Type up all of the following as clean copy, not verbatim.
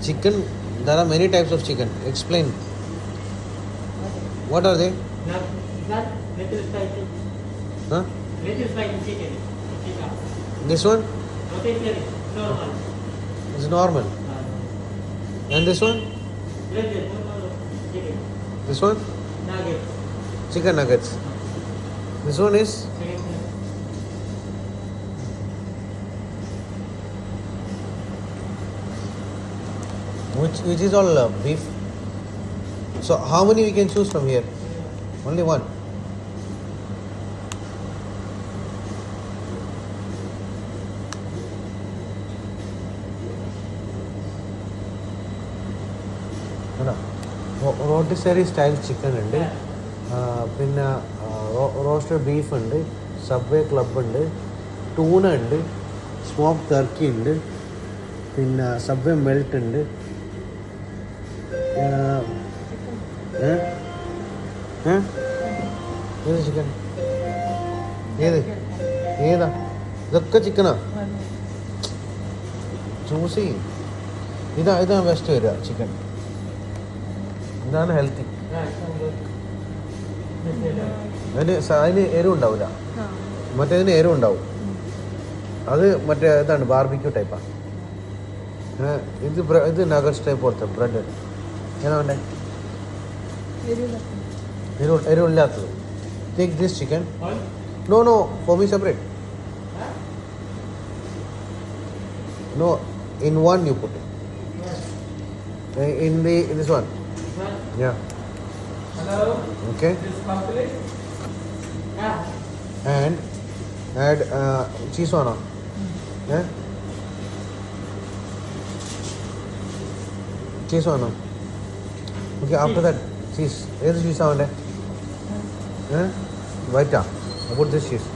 Chicken, there are many types of chicken. Explain. What are they? That little spicy. Huh? Little spicy chicken. This one Rotisserie, normal. is normal. And this one? Little, normal chicken. This one? Nuggets. Chicken nuggets. This one is? Chicken. Which is all beef. So how many we can choose from here? Only one. Rotisserie style chicken ഉണ്ട് പിന്നെ roasted beef ഉണ്ട് subway club ഉണ്ട് tuna ഉണ്ട് smoke Turkey ഉണ്ട് പിന്നെ subway melt ഉണ്ട് ഏത് chicken ഏതാ ഇതൊക്കെ ചിക്കനാ ചൂസ് ചെയ്യും ഇതാണ് ബെസ്റ്റ് വരിക ചിക്കൻ ഇതാണ് ഹെൽത്തി അതിന് എരിവുണ്ടാവില്ല മറ്റേതിന് എരിവുണ്ടാവും അത് മറ്റേ ഇതാണ് ബാർബിക്യൂ ടൈപ്പാണ് ഇത് നഗറ്റ്സ് ടൈപ്പ് പോലത്തെ ബ്രെഡ് ഏതാ വേണ്ടേ എരിവില്ലാത്തത് take this chicken no for me separate no in one you put in this one. Yeah. Hello. Okay. This complete? Yeah. And add cheese on. Yeah. Cheese on. Okay. After that, cheese. Where's the cheese on? Yeah. White. I put this cheese.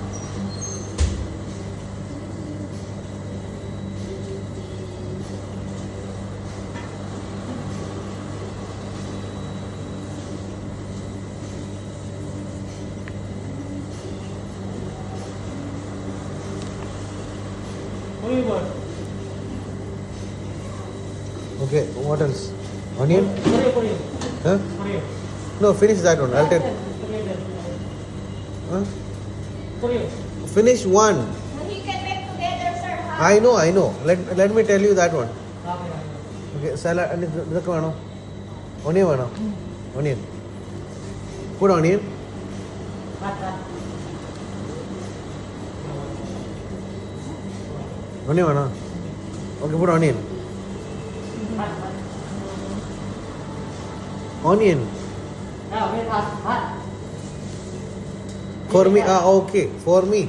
Okay, what else? Onion? Huh? No, finish that one. I'll tell. Huh? Finish one. You can make together, sir. I know. Let me tell you that one. Okay, salad. And this one. Onion. Onion. Put onion. Onion. Okay, put onion. Onion. For me, okay. For me.